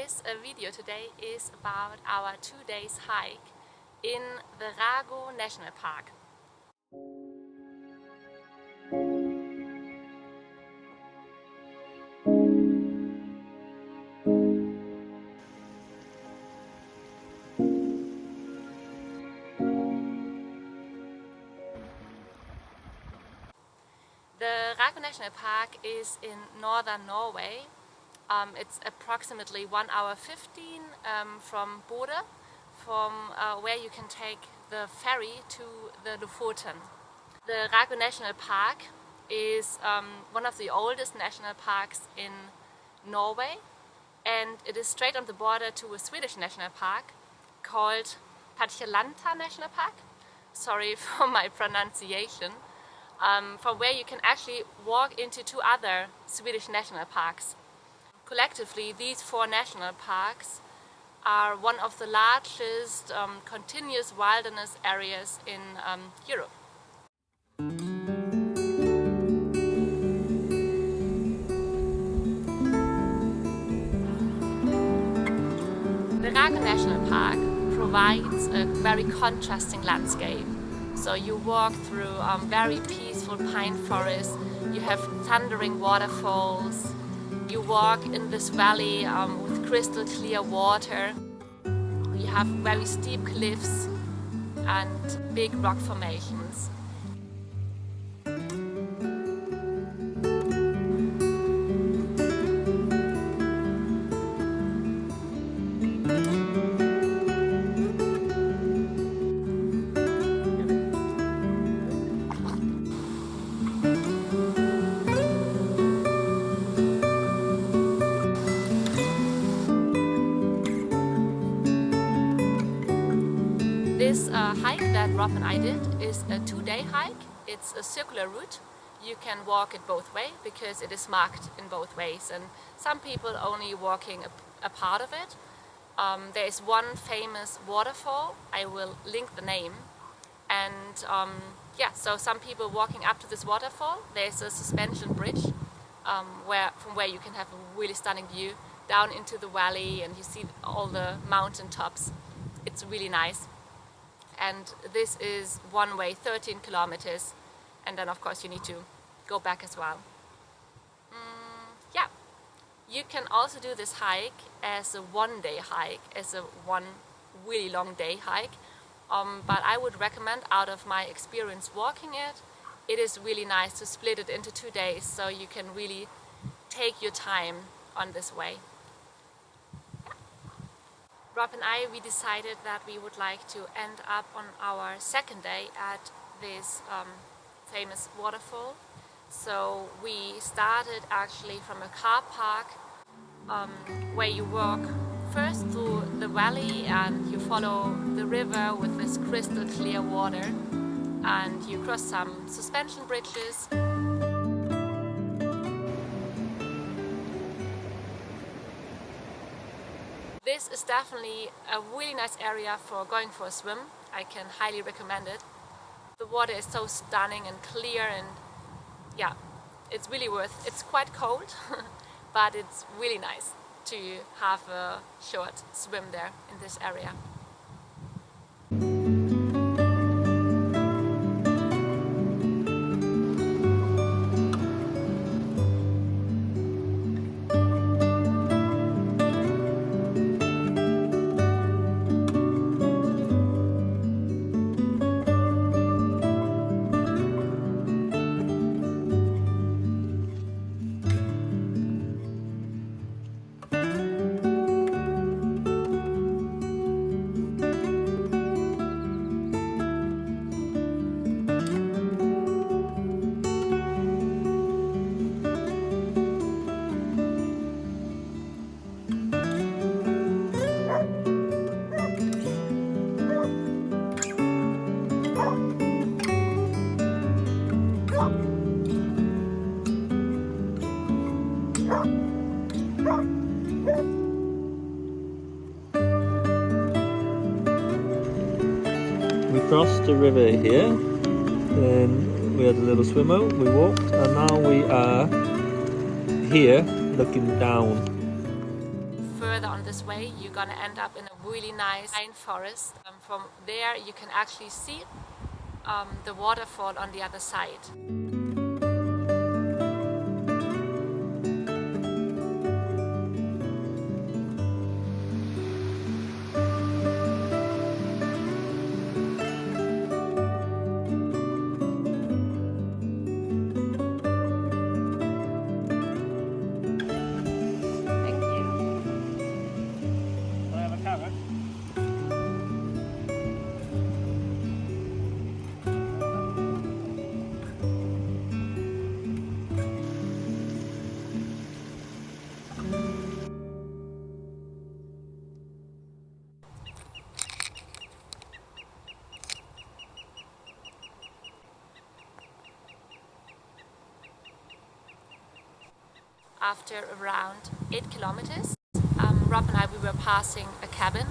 This video today is about our 2 days hike in the Rago National Park. The Rago National Park is in northern Norway. It's approximately 1 hour 15 from Bodø, from where you can take the ferry to the Lofoten. The Rago National Park is one of the oldest national parks in Norway, and it is straight on the border to a Swedish national park called Litlverivassforsen National Park. Sorry for my pronunciation. From where you can actually walk into 2 other Swedish national parks. Collectively, these 4 national parks are one of the largest continuous wilderness areas in Europe. The Rago National Park provides a very contrasting landscape. So you walk through very peaceful pine forests, you have thundering waterfalls, you walk in this valley with crystal clear water, you have very steep cliffs and big rock formations. This hike that Rob and I did is a 2-day hike. It's a circular route. You can walk it both ways because it is marked in both ways, and some people only walking a part of it. There is one famous waterfall. I will link the name. And so some people walking up to this waterfall. There's a suspension bridge from where you can have a really stunning view down into the valley, and you see all the mountain tops. It's really nice. And this is one way, 13 kilometers, and then of course you need to go back as well. You can also do this hike as a 1-day hike, as a one really long day hike, but I would recommend, out of my experience walking it, it is really nice to split it into 2 days so you can really take your time on this way. Rob and I, we decided that we would like to end up on our 2nd day at this famous waterfall. So we started actually from a car park where you walk first through the valley and you follow the river with this crystal clear water, and you cross some suspension bridges. This is definitely a really nice area for going for a swim. I can highly recommend it. The water is so stunning and clear, and it's really it's quite cold, but it's really nice to have a short swim there in this area. We crossed the river here, then we had a little swim out, we walked, and now we are here looking down. Further on this way, you're gonna end up in a really nice pine forest. From there you can actually see the waterfall on the other side. After around 8 kilometers, Rob and I, we were passing a cabin.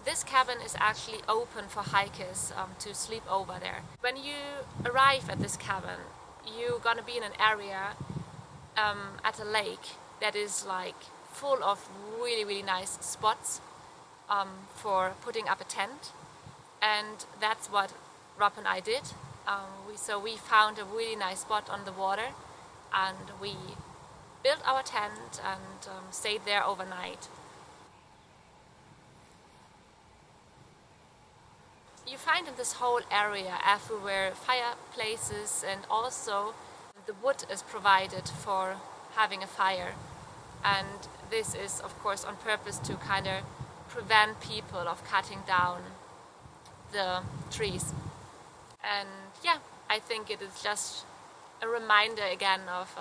This cabin is actually open for hikers to sleep over there. When you arrive at this cabin, you're gonna be in an area at a lake that is like full of really nice spots for putting up a tent, and that's what Rob and I did. So we found a really nice spot on the water, and we built our tent and stayed there overnight. You find in this whole area everywhere fireplaces, and also the wood is provided for having a fire. And this is of course on purpose to kind of prevent people of cutting down the trees. And yeah, I think it is just a reminder again of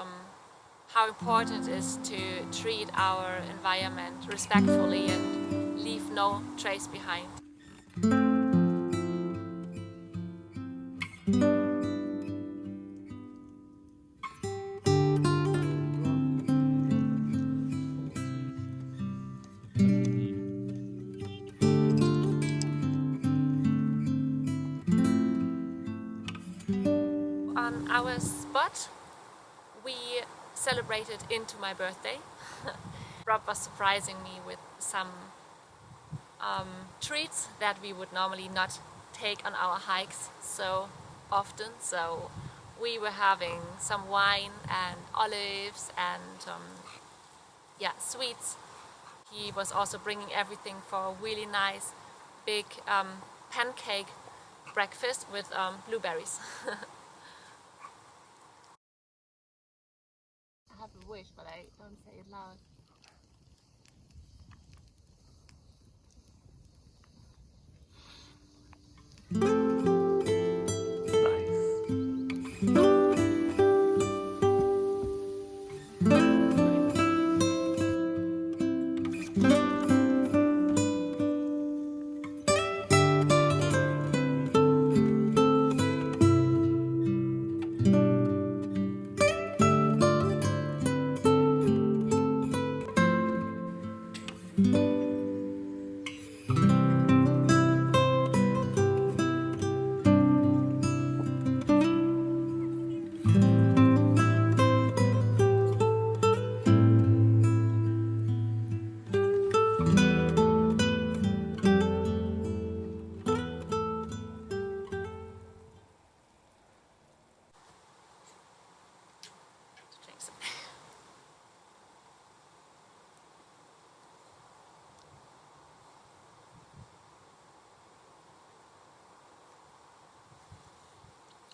how important it is to treat our environment respectfully and leave no trace behind. On our spot, we celebrated into my birthday. Rob was surprising me with some treats that we would normally not take on our hikes so often. So we were having some wine and olives and yeah, sweets. He was also bringing everything for a really nice big pancake breakfast with blueberries. I have a wish, but I don't say it loud.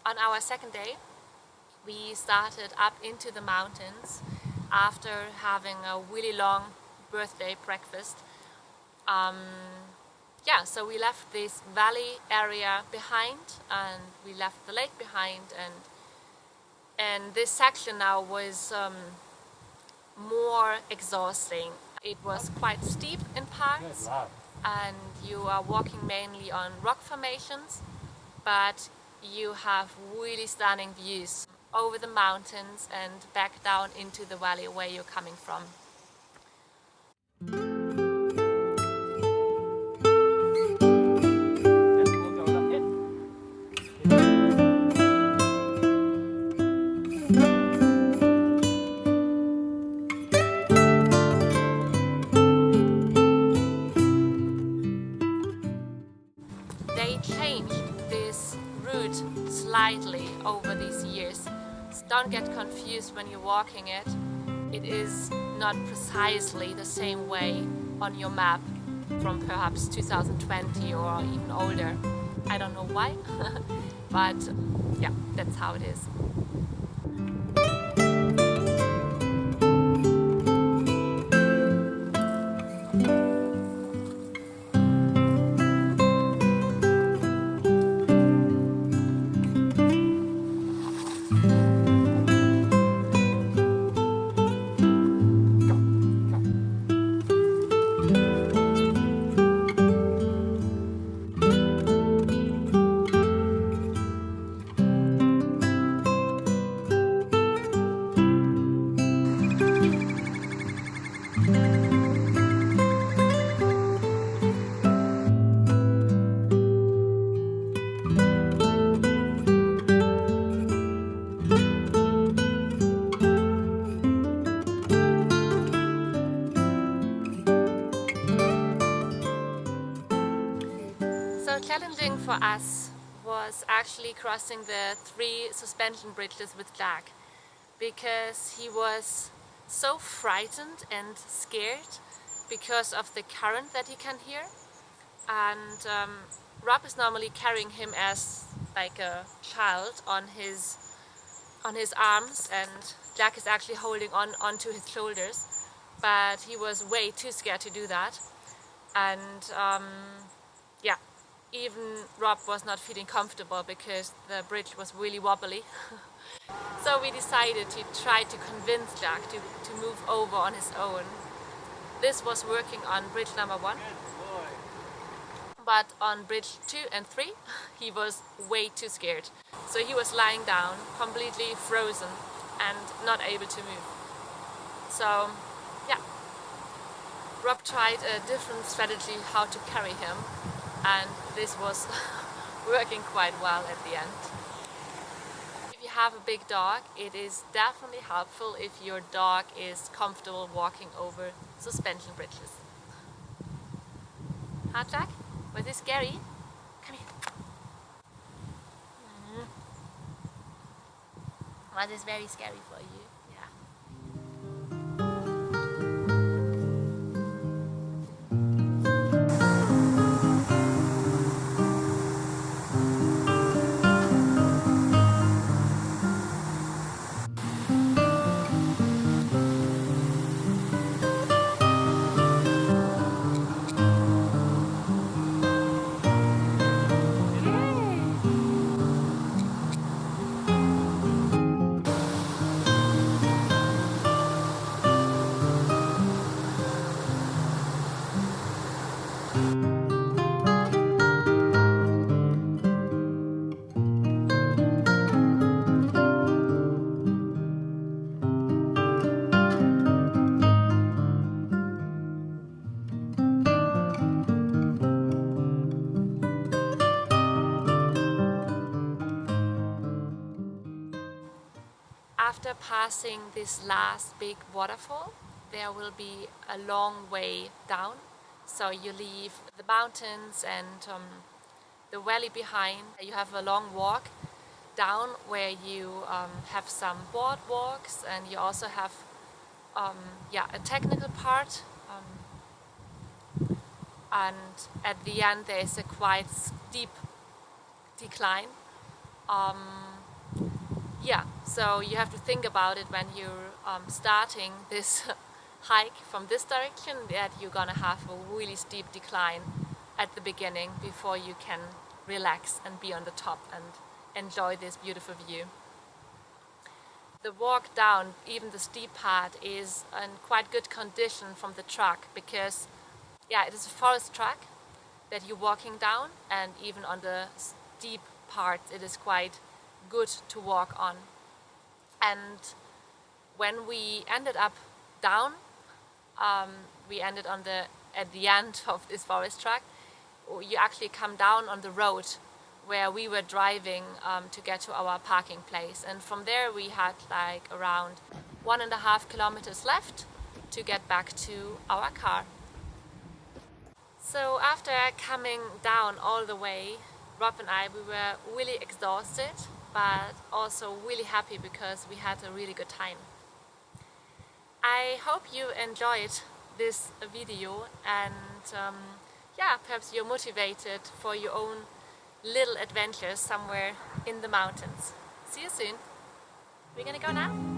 On our second day, we started up into the mountains after having a really long birthday breakfast. Yeah, so we left this valley area behind and we left the lake behind, and this section now was more exhausting. It was quite steep in parts and you are walking mainly on rock formations, but you have really stunning views over the mountains and back down into the valley where you're coming from. slightly over these years. So don't get confused when you're walking it. It is not precisely the same way on your map from perhaps 2020 or even older. I don't know why, but yeah, that's how it is. So challenging for us was actually crossing the 3 suspension bridges with Jack, because he was so frightened and scared because of the current that he can hear, and Rob is normally carrying him as like a child on his arms, and Jack is actually holding onto his shoulders, but he was way too scared to do that, and yeah, even Rob was not feeling comfortable because the bridge was really wobbly. So we decided to try to convince Jack to move over on his own. This was working on bridge number 1, but on bridge 2 and 3 he was way too scared. So he was lying down, completely frozen and not able to move. So yeah, Rob tried a different strategy how to carry him, and this was working quite well at the end. If you have a big dog, it is definitely helpful if your dog is comfortable walking over suspension bridges. Huh, Jack? Was it scary? Come here. Was this very scary for you? Yeah. After passing this last big waterfall, there will be a long way down. So you leave the mountains and the valley behind. You have a long walk down where you have some boardwalks, and you also have a technical part. And at the end there is a quite steep decline. So you have to think about it when you're starting this hike from this direction, that you're gonna have a really steep decline at the beginning before you can relax and be on the top and enjoy this beautiful view. The walk down, even the steep part, is in quite good condition from the truck, because it is a forest track that you're walking down, and even on the steep parts it is quite good to walk on. And when we ended up down, we ended at the end of this forest track. You actually come down on the road where we were driving to get to our parking place, and from there we had like around 1.5 kilometers left to get back to our car. So after coming down all the way, Rob and I, we were really exhausted, but also really happy because we had a really good time. I hope you enjoyed this video, and yeah, perhaps you're motivated for your own little adventures somewhere in the mountains. See you soon. We're gonna go now.